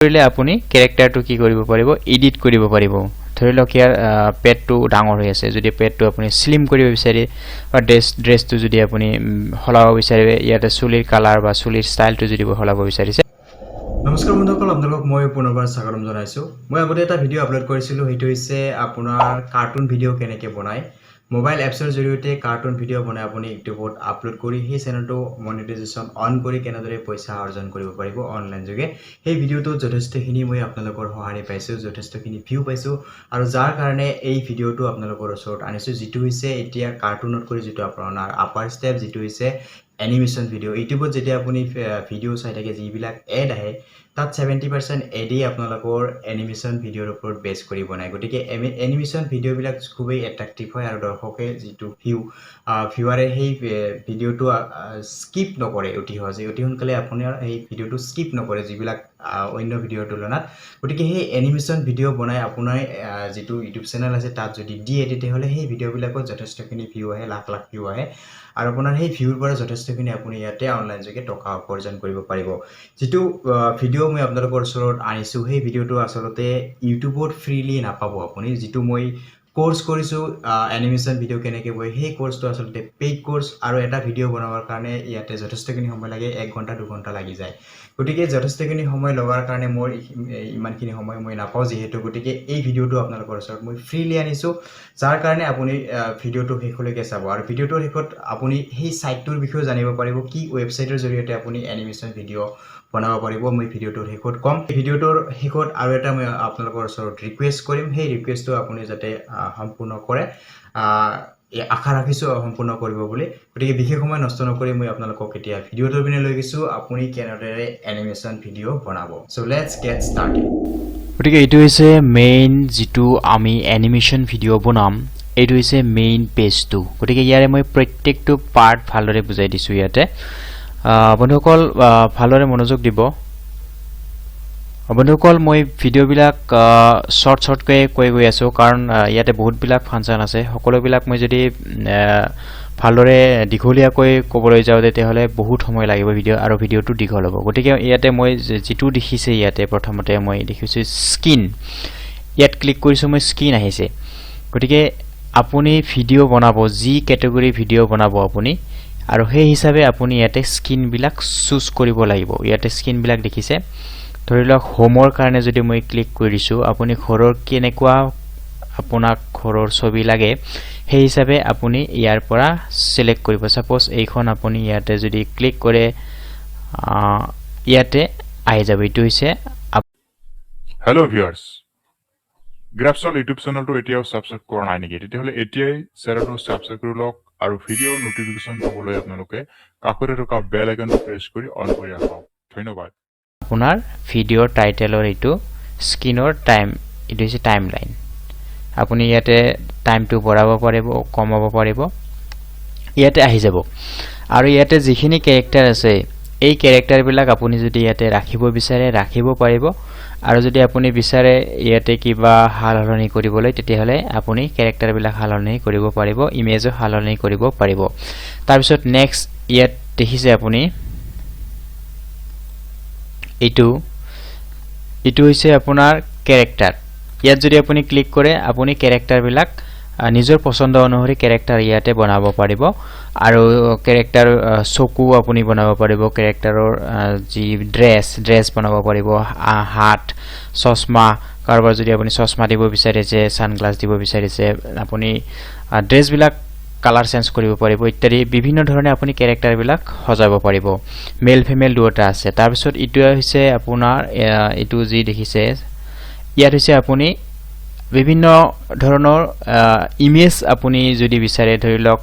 কৰিলে আপুনি ক্যাৰেক্টাৰটো কি কৰিব পাৰিব এডিট কৰিব পাৰিব ধৰি লওক ইয়াৰ পেটটো ডাঙৰ হৈ আছে যদি পেটটো আপুনি স্লিম কৰিব বিচাৰে বা ড্ৰেছটো যদি আপুনি হলাব বিচাৰে ইয়াতে চুলিৰ কালাৰ বা চুলিৰ ষ্টাইলটো যদি হলাব বিচাৰিছে নমস্কাৰ বন্ধুসকল আপোনালোকক মই পুনৰবাৰ স্বাগতম জনাইছো মই আগতে এটা ভিডিও আপলোড কৰিছিলো হেতু হৈছে আপোনাৰ কাৰ্টুন ভিডিও কেনেকৈ বনায় মোবাইল এপছৰ জৰিয়তে কাৰ্টুন ভিডিও বনাই আপুনি ইউটিউবত আপলোড কৰি সেই চেনেলটো মনিটাইজেশ্যন অন কৰি কেনেদৰে পইচা অৰ্জন কৰিব পাৰিব অনলাইন যোগে সেই ভিডিওটো যথেষ্টখিনি মই আপোনালোকৰ সহায় পাইছো যথেষ্টখিনি ভিউ পাইছো আৰু যাৰ কাৰণে এই ভিডিওটো আপোনালোকৰ ওচৰত আনিছো যেটো হৈছে এতিয়া কাৰ্টুনত কৰি যেটো আপোনাৰ আপাৰ ষ্টেপ যেটো হৈছে এনিমেশন ভিডিও ইউটিউবত যেতিয়া আপুনি ভিডিও চাই থাকে যিবিলাক এড আহে তাত 70% এডেই আপোনালোকৰ এনিমেশন ভিডিওৰ ওপৰত বেছ কৰি বনায় গতিকে এনিমেশন ভিডিও বিলাক খুবই এট্ৰাকটিভ হয় আৰু দৰ্শকে যেটো ভিউৱাৰে সেই ভিডিওটো স্কিপ নকৰে অতি সোনকালে আপোনাৰ এই ভিডিওটো স্কিপ নকৰে যিবিলাক অন্য ভিডিওৰ তুলনাত গতিকে সেই এনিমেশন ভিডিও বনাই আপোনাৰ যেটো ইউটিউব চেনেল আছে তাত যদি দিয়ে তেতিয়াহলে সেই ভিডিওবিলাকত যথেষ্টখিনি ভিউ আহে লাখ লাখ ভিউ আহে আৰু আপোনাৰ সেই ভিউৰ পৰা যথেষ্টখিনি আপুনি ইয়াতে অনলাইন যোগে টকা উপাৰ্জন কৰিব পাৰিব যেটো ভিডিও মই আপোনালোকৰ ওচৰত আনিছো সেই ভিডিওটো আসলতে ইউটিউবত ফ্ৰীলি নাপাব আপুনি যেটো মই কোৰ্স কৰিছো এনিমেশন ভিডিও কেনেকৈ বয় সেই কোৰ্সটো আসলতে পেইড কোৰ্স আৰু এটা ভিডিও বনাবৰ কাৰণে ইয়াতে যথেষ্টখিনি সময় লাগে 1 ঘণ্টা 2 ঘণ্টা লাগি যায় গতিকে যথেষ্টখিনি সময় লগাৰ কাৰণে মোৰ ইমানখিনি সময় মই নাপাও যেহেতু গতিকে এই ভিডিওটো আপোনালোকৰ ওচৰত মই ফ্ৰীলি আনিছো যাৰ কাৰণে আপুনি ভিডিওটো শেষলৈকে চাব আৰু ভিডিওটোৰ শেষত আপুনি সেই সাইটটোৰ বিষয়ে জানিব পাৰিব কি ওয়েবসাইটৰ জৰিয়তে আপুনি এনিমেশন ভিডিও বনাব পাৰিব মই ভিডিওটোৰ শেষত কম ভিডিওটোৰ শেষত আৰু এটা মই আপোনালোকৰ ওচৰত ৰিকুৱেষ্ট কৰিম সেই ৰিকুৱেষ্টটো আপুনি যাতে সম্পূৰ্ণ কৰে আশা ৰাখিছো সম্পূৰ্ণ কৰিব বুলি গতিকে বিশেষ সময় নষ্ট নকৰি মই আপোনালোকক এতিয়া ভিডিওটোৰ পিনে লৈ গৈছো আপুনি কেনেদৰে এনিমেশন ভিডিও বনাব সো লেটস গেট স্টাৰ্টেড গতিকে এইটো হৈছে মেইন যেটো আমি এনিমেশন ভিডিও বনাম এইটো হৈছে মেইন পেজটো গতিকে ইয়াৰে মই প্ৰত্যেকটো পাৰ্ট ভালদৰে বুজাই দিছো ইয়াতে বন্ধুসকল ভালদৰে মনোযোগ দিব বন্ধুসকল মই ভিডিও বিলাক শৰ্ট কৈ গৈ আছো কাৰণ ইয়াতে বহুত বিলাক ফাংচন আছে সকলো বিলাক মই যদি ভালদৰে দীঘলীয়াকৈ ক'বলৈ যাওঁ তেতিয়াহলে বহুত সময় লাগিব ভিডিও আৰু ভিডিওটো দীঘল হ'ব গতিকে ইয়াতে মই যেটো দেখিছে ইয়াতে প্ৰথমতে মই দেখিছো স্কিন ইয়াত ক্লিক কৰিছো মই স্কিন আহিছে গতিকে আপুনি ভিডিও বনাব যি ক্যাটাগৰী ভিডিও বনাব আপুনি আৰু সেই হিচাপে আপুনি ইয়াতে স্কিন বিলাক চুজ কৰিব লাগিব ইয়াতে স্কিন বিলাক দেখিছে ধৰি লওক হোমৰ কাৰণে যদি মই ক্লিক কৰিছো আপুনি ঘৰৰ কেনেকুৱা আপোনাক ঘৰৰ ছবি লাগে সেই হিচাপে আপুনি ইয়াৰ পৰা সিলেক্ট কৰিব সাপোজ এইখন আপুনি ইয়াতে যদি ক্লিক কৰে ইয়াতে আহি যাব ইটো হৈছে হেল্ল' ভিউয়াৰ্স গ্ৰাফছল ইউটিউব চেনেলটো এতিয়াও সাবস্ক্ৰাইব কৰা নাই নেকি তেতিয়াহলে এতিয়াই চেনেলটো সাবস্ক্ৰাইব কৰি লওক আৰু ভিডিও নোটিফিকেশন পাবলৈ আপোনালোকে কাষতে থকা বেল আইকনটো প্ৰেছ কৰি অন কৰি ৰাখক ধন্যবাদ আপোনাৰ ভিডিওৰ টাইটেলৰ ইটো স্ক্ৰিনৰ টাইম ইটো হৈছে টাইমলাইন আপুনি ইয়াতে টাইমটো বঢ়াব পাৰিব কমাব পাৰিব ইয়াতে আহি যাব আৰু ইয়াতে যিখিনি ক্যাৰেক্টাৰ আছে এই ক্যাৰেক্টাৰ বিলাক আপুনি যদি ইয়াতে ৰাখিব বিচাৰে ৰাখিব পাৰিব আৰু যদি আপুনি বিচাৰে ইয়াতে কিবা হালহলনি কৰিবলৈ তেতিয়াহলে আপুনি ক্যাৰেক্টাৰ বিলাক হালহলনি কৰিব পাৰিব ইমেজও হালহলনি কৰিব পাৰিব তাৰ পিছত নেক্সট ইয়াত দেখিছে আপুনি ইটো হৈছে আপোনাৰ ক্যাৰেক্টাৰ ইয়াত যদি আপুনি ক্লিক কৰে আপুনি ক্যাৰেক্টাৰ বিলাক নিজৰ পছন্দ অনুসৰি ক্যাৰেক্টাৰ ইয়াতে বনাব পাৰিব আৰু ক্যাৰেক্টাৰ চকু আপুনি বনাব পাৰিব ক্যাৰেক্টাৰৰ যি ড্ৰেছ বনাব পাৰিব হাত চশমা কাৰোবাৰ যদি আপুনি চশমা দিব বিচাৰিছে সানগ্লাস দিব বিচাৰিছে আপুনি ড্ৰেছ বিলাক কালাৰ চেঞ্জ কৰিব পাৰিব ইত্যাদি বিভিন্ন ধৰণে আপুনি ক্যাৰেক্টাৰ বিলাক সজাব পাৰিব মেল ফিমেল দুটা আছে তাৰ পিছত ইটো হৈছে আপোনাৰ ইটো যি দেখিছে ইয়াত হৈছে আপুনি বিভিন্ন ধৰণৰ ইমেজ আপুনি যদি বিচাৰে ধৰি লওক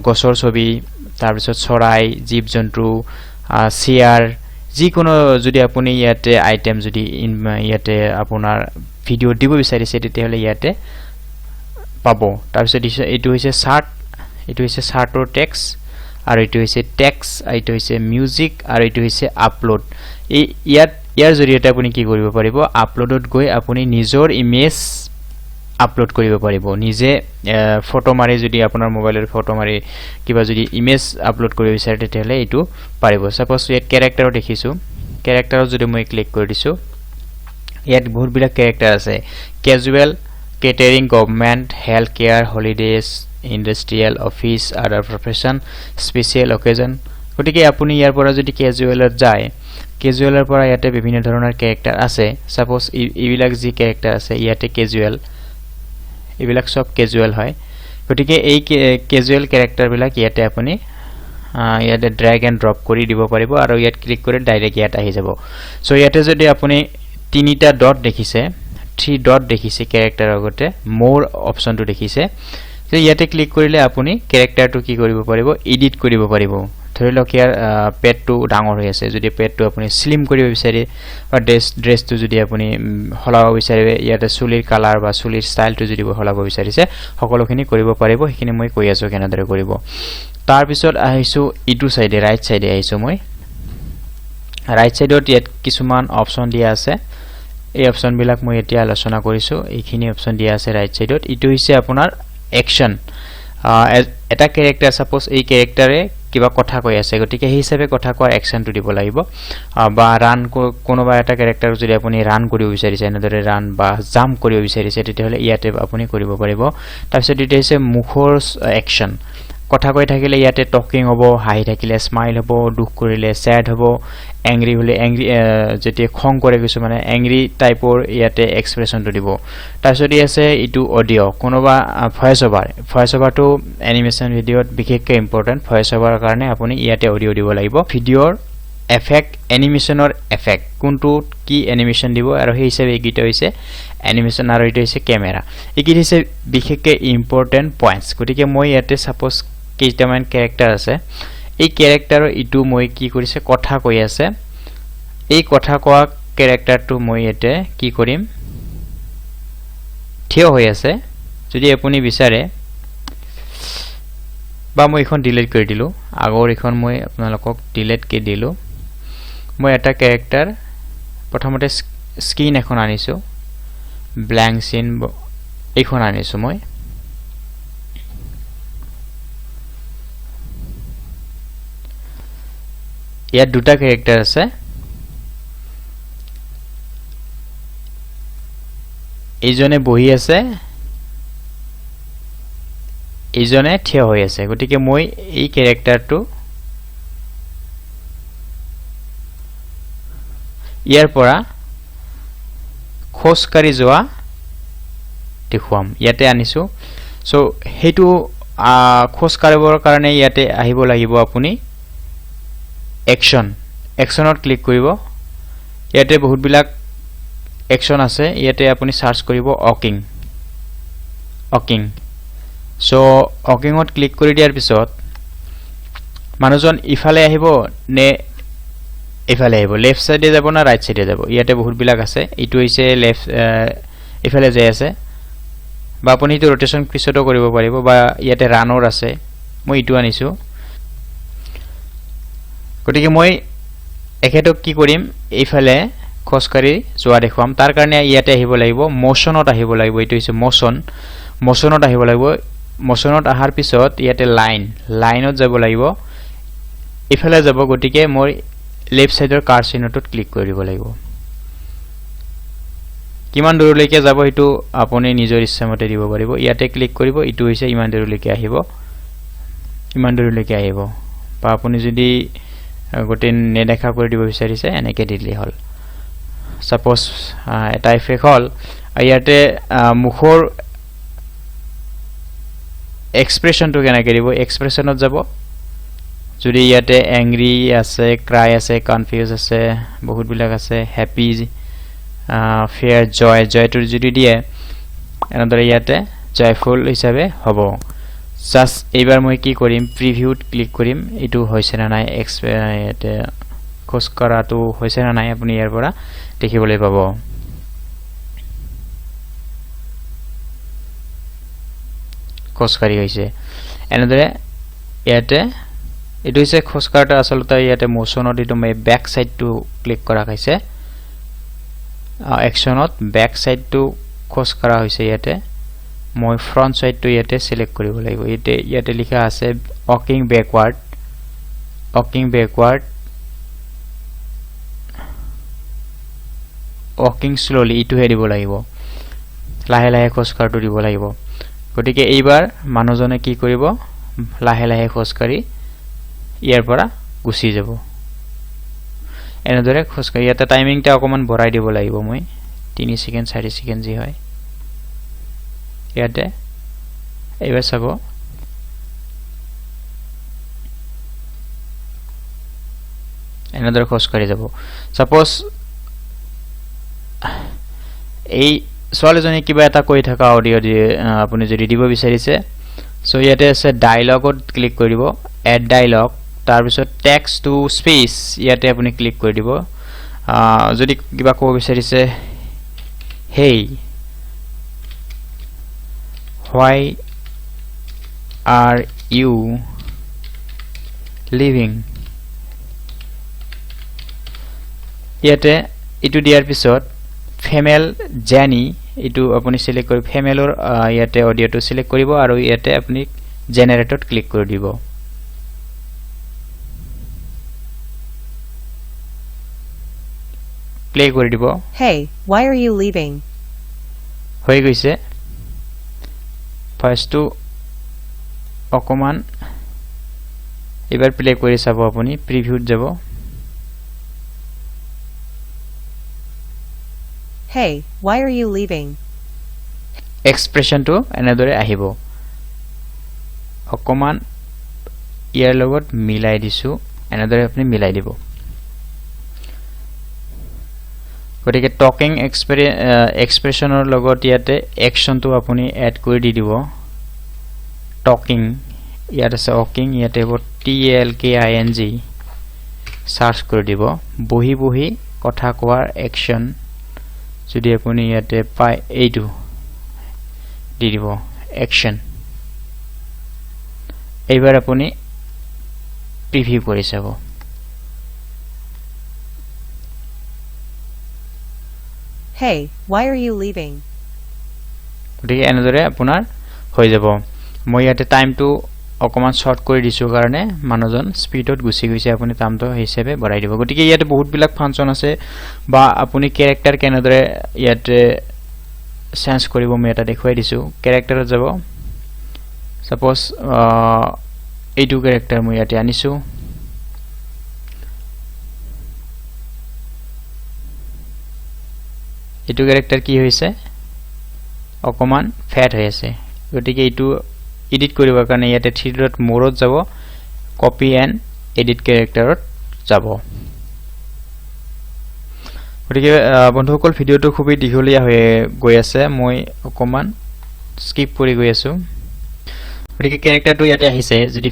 গছৰ ছবি তাৰ পিছত চৰাই জীৱ জন্তু চেয়াৰ যিকোনো যদি আপুনি ইয়াতে আইটেম যদি ইয়াতে আপোনাৰ ভিডিও দিব বিচাৰিছে তেতিয়াহলে ইয়াতে পাব তাৰ পিছত এইটো হৈছে চাৰ্টৰ টেক্সট আৰু এইটো হৈছে টেক্সট এইটো হৈছে মিউজিক আৰু এইটো হৈছে আপলোড ইয়াৰ জৰিয়তে আপুনি কি কৰিব পাৰিব আপলোডত গৈ আপুনি নিজৰ ইমেজ আপলোড কৰিব পাৰিব নিজে ফটো মাৰি যদি আপোনাৰ মোবাইলৰ ফটো মাৰি কিবা যদি ইমেজ আপলোড কৰিব বিচাৰে তেতিয়াহলে এইটো পাৰিব সাপোজ ইয়াত ক্যাৰেক্টাৰ দেখিছো ক্যাৰেক্টাৰত যদি মই ক্লিক কৰি দিছো ইয়াত বহুত বিলাক ক্যাৰেক্টাৰ আছে casual catering government health care holidays industrial office other profession special occasion গতিকে আপুনি ইয়াৰ পৰা যদি ক্যাজুৱেলত যায় ক্যাজুৱেলৰ পৰা ইয়াতে বিভিন্ন ধৰণৰ ক্যাৰেক্টাৰ আছে সাপোজ ইবিলাক যি ক্যাৰেক্টাৰ আছে ইয়াতে ক্যাজুৱেল ইবিলাক সব ক্যাজুৱেল হয় গতিকে এই ক্যাজুৱেল ক্যাৰেক্টাৰ বিলাক ইয়াতে আপুনি ইয়াতে ড্ৰ্যাগ এন্ড ড্ৰপ কৰি দিব পাৰিব আৰু ইয়াত ক্লিক কৰি ডাইৰেক্ট ইয়াত আহি যাব সো ইয়াতে যদি আপুনি তিনিটা ডট দেখিছে 3 ডট দেখিছে ক্যাৰেক্টাৰ আগতে মোৰ অপচনটো দেখিছে যে ইয়াতে ক্লিক কৰিলে আপুনি ক্যাৰেক্টাৰটো কি কৰিব পাৰিব এডিট কৰিব পাৰিব ধৰি লওক ইয়াৰ পেটটো ডাঙৰ হৈ আছে যদি পেটটো আপুনি স্লিম কৰিব বিচাৰে বা ড্ৰেছটো যদি আপুনি হলাব বিচাৰে ইয়াতে চুলিৰ কালাৰ বা চুলিৰ ষ্টাইলটো যদি হলাব বিচাৰিছে সকলোখিনি কৰিব পাৰিব সেইখিনি মই কৈ আছো কেনেদৰে কৰিব তাৰ পিছত আহিছো ইটো সাইডে ৰাইট সাইডে আহিছো মই ৰাইট সাইডত ইয়াত কিছুমান অপচন দিয়া আছে এই অপচন বিলাক মই এতিয়া আলোচনা কৰিছো এইখিনি অপচন দিয়া আছে ৰাইট সাইডত ইটো হৈছে আপোনাৰ অ্যাকশন এটা ক্যাৰেক্টাৰ সাপোজ এই ক্যাৰেক্টাৰে কিবা কথা কৈ আছে গতিকে এই হিচাপে কথা কোৱাৰ অ্যাকশনটো দিব লাগিব বা ৰান কোনোবা এটা ক্যাৰেক্টাৰ যদি আপুনি ৰান কৰিব বিচাৰিছে এনেদৰে ৰান বা জাম্প কৰিব বিচাৰিছে তেতিয়াহলে ইয়াতে আপুনি কৰিব পাৰিব তাৰপিছত এটা হৈছে মুখৰ অ্যাকশন কথা কৈ থাকিলে ইয়াতে টকিং হ'ব হাঁহি থাকিলে স্মাইল হ'ব দুখ কৰিলে স্যাড হ'ব এংগ্ৰি হলে এংগ্ৰি যেতিয়া খং কৰে কিছু মানে এংগ্ৰি টাইপৰ ইয়াতে এক্সপ্ৰেছনটো দিব তাৰপিছত আছে ইটো অডিও কোনোবা ভয়েস ওভাৰটো এনিমেশন ভিডিওত বিশেষকৈ ইম্পৰ্টেন্ট ভয়েস ওভাৰৰ কাৰণে আপুনি ইয়াতে অডিও দিব লাগিব ভিডিওৰ এফেক্ট এনিমেশনৰ এফেক্ট কোনটো কি এনিমেশন দিব আৰু সেই হিচাপে এইটা হৈছে এনিমেশন আৰু এটা হৈছে ক্যামেৰা এইকি হৈছে বিশেষকৈ ইম্পৰ্টেন্ট পইণ্টস গতিকে মই ইয়াতে সাপোজ কেইটামান ক্যাৰেক্টাৰ আছে এই ক্যাৰেক্টাৰৰ ইটো মই কি কৰিছে কথা কৈ আছে এই কথা কোৱা ক্যাৰেক্টাৰটো মই ইয়াতে কি কৰিম থিয় হৈ আছে যদি আপুনি বিচাৰে বা মই এখন ডিলিট কৰি দিলো আগৰ এখন মই আপোনালোকক ডিলিট কৰি দিলো মই এটা ক্যাৰেক্টাৰ প্ৰথমতে স্ক্ৰিন এখন আনিছো ব্ল্যাঙ্ক সিন এখন আনিছো মই ইয়াত দুটা ক্যাৰেক্টাৰ আছে এইজনে বহি আছে এইজনে থিয় হৈ আছে গতিকে মই এই ক্যাৰেক্টাৰটো ইয়াৰ পৰা খোজকাৰি যোৱা দেখুৱাম ইয়াতে আনিছো সো হেতু খোজকাৰিবৰ কাৰণে ইয়াতে আহিব লাগিব আপুনি অ্যাকশনত ক্লিক কৰিব ইয়াতে বহুত বিলাক অ্যাকশন আছে ইয়াতে আপুনি সাৰ্চ কৰিব অকিং সো অকিংত ক্লিক কৰি দিয়াৰ পিছত মানুহজন ইফালে আহিব নে ইফালে আহিব লেফট সাইডে যাব না ৰাইট সাইডে যাব ইয়াতে বহুত বিলাক আছে ইটো হৈছে লেফট ইফালে যাই আছে বা আপুনি ইটো ৰোটেশন পিছতো কৰিব পাৰিব বা ইয়াতে ৰানৰ আছে মই ইটো আনিছো গতিকে মই একেটক কি কৰিম এইফালে খোজকাৰি যোৱা দেখুৱাম তাৰ কাৰণে ইয়াতে আহিব লাগিব মোশনত আহিব লাগিব এটো হৈছে মোশনত আহিব লাগিব মোশনত আহাৰ পিছত ইয়াতে লাইনত যাব লাগিব ইফালে যাব গতিকে মই লেফট সাইডৰ কাৰ চিহ্নটোত ক্লিক কৰিব লাগিব কিমান দূৰলৈকে যাব হেতু আপুনি নিজৰ ইচ্ছামতে দিব পাৰিব ইয়াতে ক্লিক কৰিব ইটো হৈছে ইমান দূৰলৈকে আহিব বা আপুনি যদি গোটে নেদেখা কৰি দিব বিচাৰিছে এনেকে দিলে হল সাপোজ এটা ইফেক্ট হল ইয়াতে মুখৰ এক্সপ্ৰেছনটো কেনেকৈ দিব এক্সপ্ৰেছনত যাব যদি ইয়াতে এংগ্ৰি আছে ক্ৰাই আছে কনফিউজ আছে বহুত বিলাক আছে হ্যাপি ফেয়াৰ জয়টো যদি দিয়ে এনেদৰে ইয়াতে জয়ফুল হিচাপে হ'ব জাস্ট এইবাৰ মই কি কৰিম প্ৰিভিউত ক্লিক কৰিম এটো হৈছে না নাই ইয়াতে খোজ কৰাটো হৈছে না নাই আপুনি ইয়াৰ পৰা দেখিবলৈ পাব খোজকাৰি হৈছে এনেদৰে ইয়াতে এটো হৈছে খোজকাৰটা আসলতে ইয়াতে মোশনত এটো মই ব্যাক সাইডটো ক্লিক কৰা হৈছে অ্যাকশনত ব্যাক সাইডটো খোজকাৰা হৈছে ইয়াতে মই ফ্ৰন্ট সাইডটো ইয়াতে সিলেক্ট কৰিব লাগিব ইয়াতে লিখা আছে ওয়াকিং ব্যাকওয়ার্ড walking slowly ইটোহে দিব লাগিব লাহে লাহে খোজকাঢ়টো দিব লাগিব গতিকে এইবাৰ মানুহজনে কি কৰিব লাহে লাহে খোজকাঢ়ি ইয়াৰ পৰা গুচি যাব এনেদৰে খোজকাঢ়ি এটা টাইমিংটা অকমান বঢ়াই দিব লাগিব মই 3 সেকেন্ড 4 সেকেন্ড যি হয় ইয়াতে এইবাৰ চাব এনেদৰে খোজকাঢ়ি যাব সাপোজ এই ছোৱালীজনী কিবা এটা কৈ থকা অডিও আপুনি যদি দিব বিচাৰিছে সো ইয়াতে আছে ডায়লগত ক্লিক কৰিব এড ডায়লগ তাৰ পিছত টেক্সট টু স্পেচ ইয়াতে আপুনি ক্লিক কৰি দিব যদি কিবা ক'ব বিচাৰিছে hey why are you leaving ইয়াতে ইটো দিয়াৰ পিছত ফিমেল জেনি ইটো আপুনি সিলেক্ট কৰি ফিমেলৰ ইয়াতে অডিওটো সিলেক্ট কৰিব আৰু ইয়াতে আপুনি জেনাৰেটত ক্লিক কৰি দিব প্লে কৰি দিব Hey, why are you leaving? হৈ গৈছে ফাৰ্স্টটো অকমান এবাৰ প্লে কৰি চাব আপুনি প্ৰিভিউত যাব Hey, why are you leaving? এক্সপ্ৰেছনটো এনেদৰে আহিব অকমান ইয়াৰ লগত মিলাই দিছো এনেদৰে আপুনি মিলাই দিব গতিকে টকিং এক্সপ্ৰেছনৰ লগত ইয়াতে একচনটো আপুনি এড কৰি দি দিব টকিং ইয়াতে আছে টকিং ইয়াতে হ'ব TLKING সাৰ্চ কৰি দিব বহি বহি কথা কোৱাৰ একচন যদি আপুনি ইয়াতে পায় এইটো দি দিব একচন এইবাৰ আপুনি প্ৰিভিউ কৰি চাব Hey, why are you leaving? গতিকে এনেদৰে আপোনাৰ হৈ যাব মই ইয়াতে টাইমটো অকমান শৰ্ট কৰি দিছো কাৰণে মানুহজন স্পিডত গুছি গৈছে আপুনি টাইমটো হিচাপে বঢ়াই দিব গতিকে ইয়াতে বহুত বিলাক ফাংচন আছে বা আপুনি ক্যাৰেক্টাৰ কেনেদৰে ইয়াতে চেঞ্জ কৰিব মই এটা দেখুৱাই দিছো ক্যাৰেক্টাৰত যাব সাপোজ এইটো ক্যাৰেক্টাৰ মই ইয়াতে আনিছো এইটো ক্যাৰেক্টাৰ কি হৈছে অকমান ফ্যাট হৈ আছে গতিকে এইটো এডিট কৰিবৰ কাৰণে ইয়াতে 3 ডট মোৰত যাব কপি এণ্ড এডিট ক্যাৰেক্টাৰত যাব গতিকে বন্ধুসকল ভিডিওটো খুবই দীঘলীয়া হৈ গৈ আছে মই অকমান স্কিপ কৰি গৈ আছো গতিকে ক্যাৰেক্টাৰটো ইয়াতে আহিছে যদি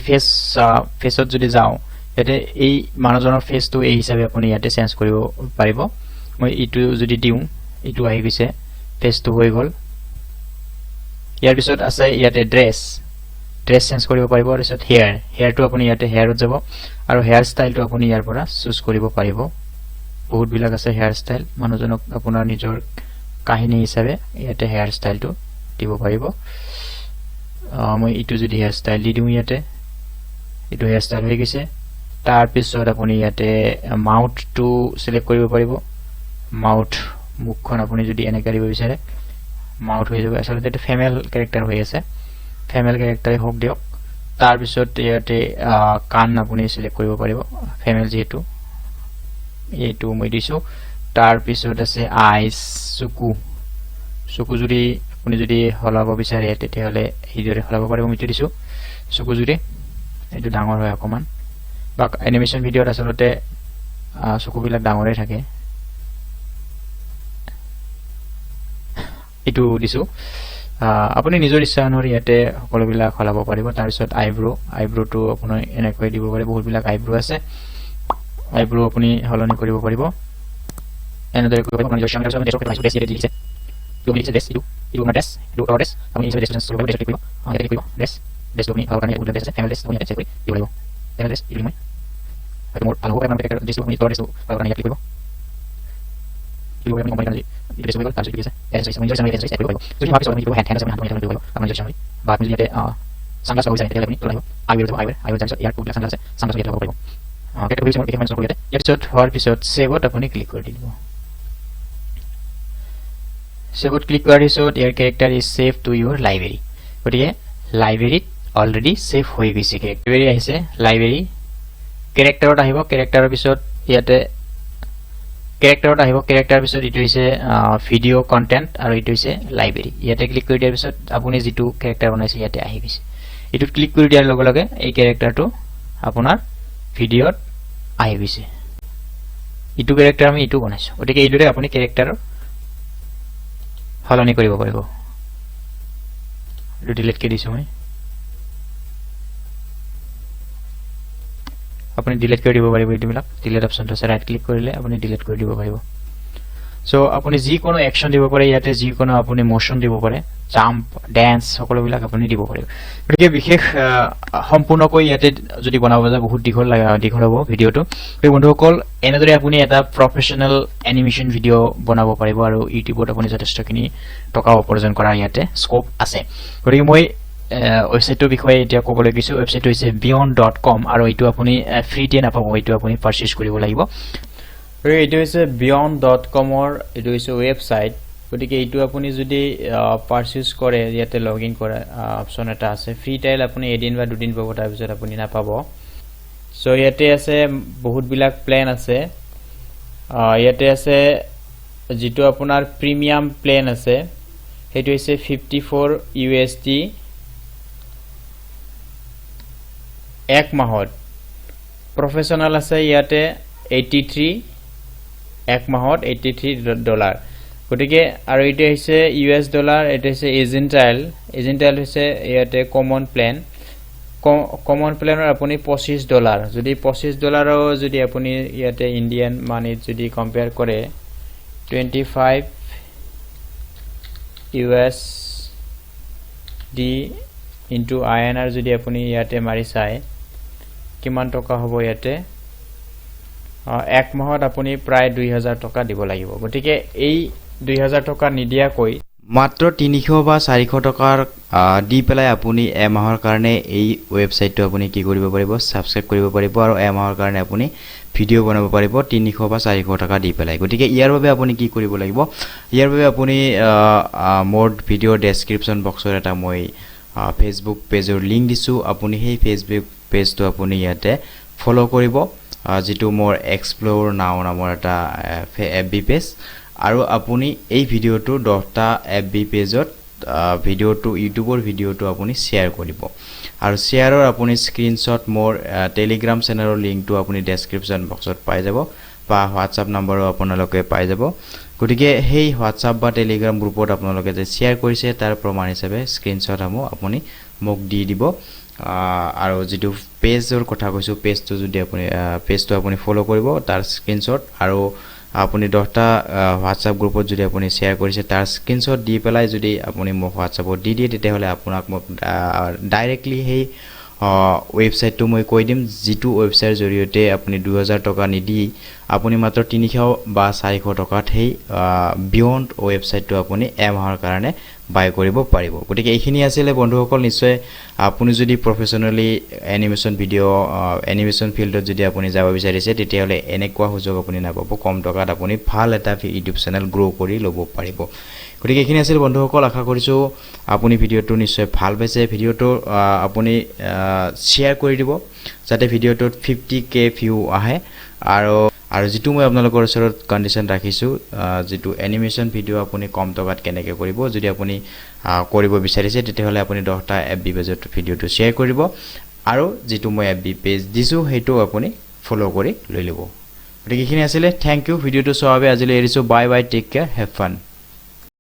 ফেসত যদি যাও ইয়াতে এই মানুহজনৰ ফেসটো এই হিচাপে আপুনি ইয়াতে চেঞ্জ কৰিব পাৰিব মই ইটো যদি দিউ ইটো আহি গৈছে ফেসটো হৈ গল ইয়াৰ পিছত আছে ইয়াতে ড্ৰেছ চেঞ্জ কৰিব পাৰিব আৰু পিছত হেয়াৰটো আপুনি ইয়াতে হেয়াৰত যাব আৰু হেয়াৰ ষ্টাইলটো আপুনি ইয়াৰ পৰা চুজ কৰিব পাৰিব বহুত বিলাক আছে হেয়াৰ ষ্টাইল মানুহজনক আপোনাৰ নিজৰ কাহিনী হিচাপে ইয়াতে হেয়াৰ ষ্টাইলটো দিব পাৰিব মই ইটো যদি হেয়াৰ ষ্টাইল দি দিউ ইয়াতে ইটো হেয়াৰ ষ্টাইল হৈ গৈছে তাৰ পিছত আপুনি ইয়াতে মাউথটো সিলেক্ট কৰিব পাৰিব মাউথ মুখখন আপুনি যদি এনেকা দিব বিচাৰে মাউথ হৈ যাব আসলে এটা ফিমেল ক্যাৰেক্টাৰ হৈ আছে ফিমেল ক্যাৰেক্টাৰ হক দিওক তাৰ পিছত ইয়াতে কান আপুনি সিলেক্ট কৰিব পাৰিব ফিমেল যেটো এইটো মই দিছো তাৰ পিছত আছে আইস চকু যদি আপুনি যদি হলাব বিচাৰে তেতিয়াহলে এইদৰে হলাব পাৰিব মই দিছো চকু যদি এইটো ডাঙৰ হয় অকমান বা এনিমেশন ভিডিওত আসলতে চকুবিলাক ডাঙৰে থাকে ইটো দিছো আপুনি নিজৰ ইচ্ছা অনুসৰি ইয়াতে সকলোবিলাক হলাব পাৰিব তাৰ পিছত আইব্ৰোটো আপুনি এনেকৈ দিব পাৰে বহুত বিলাক আইব্ৰো আছে আইব্ৰো আপুনি হলনি কৰিব পাৰিব এনেদৰে কৰিব আপুনি নিজৰ সামগ্ৰী সব দেশৰ দেশ দিছে তুমি দিছে দেশ ইটো না দেশ ইটো অৰ্ডাৰ আপুনি ইনসাইড ডিসটেন্স কৰিব দেশ কৰিব ইয়াতে কৰিব দেশ তুমি হলনি কৰিব দেশ ফ্যামিলি দেশ তুমি ইয়াতে কৰি দিব লাগিব ফ্যামিলি দেশ ইটো মই আৰু মোৰ আলো আপোনাৰ ক্যাৰেক্টাৰ দেশ তুমি অৰ্ডাৰ দেশ হলনি ইয়াতে কৰিব ইটো আমি কোম্পানী কালি দেশ কৰিব তাৰ পিছত কি আছে এসএস মই নিজৰ সামগ্ৰী এসএস কৰিব যদি ভাবি আপুনি দিব হ্যান্ড আছে আমি হাত দিব আপুনি নিজৰ সামগ্ৰী বা আপুনি ইয়াতে সানগ্লাস লগাই তেতিয়াহলে আপুনি লগাব আইব্ৰো জানিছ ইয়াৰ কোড সানগ্লাস আছে সানগ্লাস ইয়াতে লগাব পাৰিব কেটেগৰি মই একেমান কৰি ইয়াতে ইয়াৰ পিছত হোৱাৰ পিছত সেভত আপুনি ক্লিক কৰি দিব সেভত ক্লিক কৰাৰ পিছত ইয়াৰ character is save to your library গতিকে লাইব্ৰেৰীত অলৰেডি সেভ হৈ গৈছে লাইব্ৰেৰী আহিছে লাইব্ৰেৰী কেৰেক্টাৰত আহিব কেৰেক্টাৰৰ পিছত ইয়াতে কেৰেক্টাৰত আহিব কেৰেক্টাৰৰ পিছত ইটো হৈছে ভিডিও কন্টেন্ট আৰু ইটো হৈছে লাইব্ৰেৰী ইয়াতে ক্লিক কৰি দিয়াৰ পিছত আপুনি যেটো কেৰেক্টাৰ বনাইছে ইয়াতে আহি গৈছে ইটো ক্লিক কৰি দিয়াৰ লগে লগে এই কেৰেক্টাৰটো আপোনাৰ ভিডিওত আহি গৈছে ইটো কেৰেক্টাৰ আমি ইটো বনাইছো গতিকে এইদৰে আপুনি কেৰেক্টাৰৰ হলনি কৰিব পাৰিব ইটো ডিলিট কৰি দিছো মই আপুনি ডিলিট কৰি দিব পাৰিব ইটোবিলাক ডিলিট অপচনটো আছে ৰাইট ক্লিক কৰিলে আপুনি ডিলিট কৰি দিব পাৰিব সো আপুনি যি কোনো একশন দিব পাৰে ইয়াতে যি কোনো আপুনি মোশন দিব পাৰে জাম্প ড্যান্স সকলোবিলাক আপুনি দিব পাৰিব গতিকে বিশেষ সম্পূৰ্ণকৈ ইয়াতে যদি বনাব যায় বহুত দীঘল হ'ব ভিডিওটো এই বন্ধুসকল এনেদৰে আপুনি এটা প্ৰফেশনাল এনিমেশন ভিডিও বনাব পাৰিব আৰু ইউটিউবত আপুনি যথেষ্টখিনি টকা উপাৰ্জন কৰাৰ ইয়াতে স্কোপ আছে গতিকে মই ওয়েবসাইটৰ বিষয়ে এতিয়া ক'বলৈ গৈছো ওয়েবসাইটটো হৈছে beyond.com আৰু এইটো আপুনি ফ্ৰীতে নাপাব এইটো আপুনি পাৰচেজ কৰিব লাগিব এইটো হৈছে beyond.com এইটো হৈছে ওয়েবসাইট গতিকে এইটো আপুনি যদি পাৰচেজ কৰে ইয়াতে লগইন কৰা অপচন এটা আছে ফ্ৰী ট্ৰায়াল আপুনি এদিন বা দুদিন পাব তাৰ পিছত আপুনি নাপাব সো ইয়াতে আছে বহুত বিলাক প্ল্যান আছে ইয়াতে আছে যেটো আপোনাৰ প্ৰিমিয়াম প্ল্যান আছে সেইটো হৈছে 54 USD এক মাহত প্ৰফেশনাল আছে ইয়াতে 83 এক মাহত $83 গতিকে আৰু এটা হৈছে US ডলাৰ এটা হৈছে এজেন্টাইল হৈছে ইয়াতে কমন প্ল্যান কমন প্ল্যানৰ আপুনি $25 যদি $25 যদি আপুনি ইয়াতে ইন্ডিয়ান মানিত যদি কম্পেয়াৰ কৰে 25 USD into INR যদি আপুনি ইয়াতে মাৰি চাই কিমান টকা হ'ব ইয়াতে এক মাহত আপুনি প্ৰায় 2000 টকা দিব লাগিব গতিকে এই 2000 টকা নিদিয়াকৈ মাত্ৰ 300 বা 400 টকাৰ দি পেলাই আপুনি এমাহৰ কাৰণে এই ওয়েবসাইটটো আপুনি কি কৰিব পাৰিব সাবস্ক্ৰাইব কৰিব পাৰিব আৰু এমাহৰ কাৰণে আপুনি ভিডিও বনাব পাৰিব 300 বা 400 টকা দি পেলাই গতিকে ইয়াৰ বাবে আপুনি কি কৰিব লাগিব ইয়াৰ বাবে আপুনি মোৰ ভিডিও ডেসক্ৰিপচন বক্সৰ এটা মই ফেসবুক পেজৰ লিংক দিছো আপুনি সেই ফেসবুক পেজটো আপুনি ইয়াতে ফলো কৰিব যেটো মোৰ এক্সপ্লোৰ নাও নামৰ এটা FB পেজ আৰু আপুনি এই ভিডিওটো 10টা FB পেজত ভিডিওটো ইউটিউবৰ ভিডিওটো আপুনি শেয়াৰ কৰিব আৰু শেয়াৰৰ আপুনি স্ক্ৰিনশ্বট মোৰ টেলিগ্ৰাম চেনেলৰ লিংকটো আপুনি ডেসক্ৰিপচন বক্সত পাই যাব বা হোৱাটসঅ্যাপ নম্বৰো আপোনালোকে পাই যাব গতিকে সেই হোৱাটসঅ্যাপ বা টেলিগ্ৰাম গ্ৰুপত আপোনালোকে যে শেয়াৰ কৰিছে তাৰ প্ৰমাণ হিচাপে স্ক্ৰিনশ্বট আপুনি মোক দি দিব আৰু যেটো পেজৰ কথা কৈছো পেজটো যদি আপুনি ফলো কৰিব তাৰ স্ক্ৰিনশ্বট আৰু আপুনি 10টা হোৱাটসঅ্যাপ গ্ৰুপত যদি আপুনি শেয়াৰ কৰিছে তাৰ স্ক্ৰিনশ্বট দি পেলাই যদি আপুনি মোক হোৱাটসঅ্যাপত দি দিয়ে তেতিয়াহলে আপোনাক মোক ডাইৰেক্টলি সেই ওয়েবসাইটটো মই কৈ দিম যেটো ওয়েবসাইটৰ জৰিয়তে আপুনি 2000 টকা নিদি আপুনি মাত্ৰ 300 বা 400 টকাত সেই বিয়ন্ড ওয়েবসাইটটো আপুনি এমাহৰ কাৰণে বাই কৰিব পাৰিব গতিকে এইখিনি আছিল বন্ধুসকল নিশ্চয় আপুনি যদি প্ৰফেশনালি এনিমেশন ভিডিও এনিমেশন ফিল্ডত যদি আপুনি যাব বিচাৰিছে তেতিয়াহলে এনেকুৱা সুযোগ আপুনি নাপাব কম টকাত আপুনি ভাল এটা ইউটিউব চেনেল গ্ৰো কৰি ল'ব পাৰিব গতিকে এইখিনি আছিল বন্ধুসকল আশা কৰিছো আপুনি ভিডিওটো নিশ্চয় ভাল পাইছে ভিডিওটো আপুনি শেয়াৰ কৰি দিব যাতে ভিডিওটোত 50k ভিউ আহে আৰু যেটো মই আপোনালোকৰ ওচৰত কন্ডিশন ৰাখিছো যেটো এনিমেশন ভিডিও আপুনি কম টকাত কেনেকৈ কৰিব যদি আপুনি কৰিব বিচাৰিছে তেতিয়াহলে আপুনি 10টা FB পেজত ভিডিওটো শেয়াৰ কৰিব আৰু যেটো মই FB পেজ দিছো হেটো আপুনি ফলো কৰি লৈ লব গতিকে এইখিনি আছিল থ্যাংক ইউ ভিডিওটো চোৱাৰ বাবে আজিলৈ এৰিছো bye bye take care have fun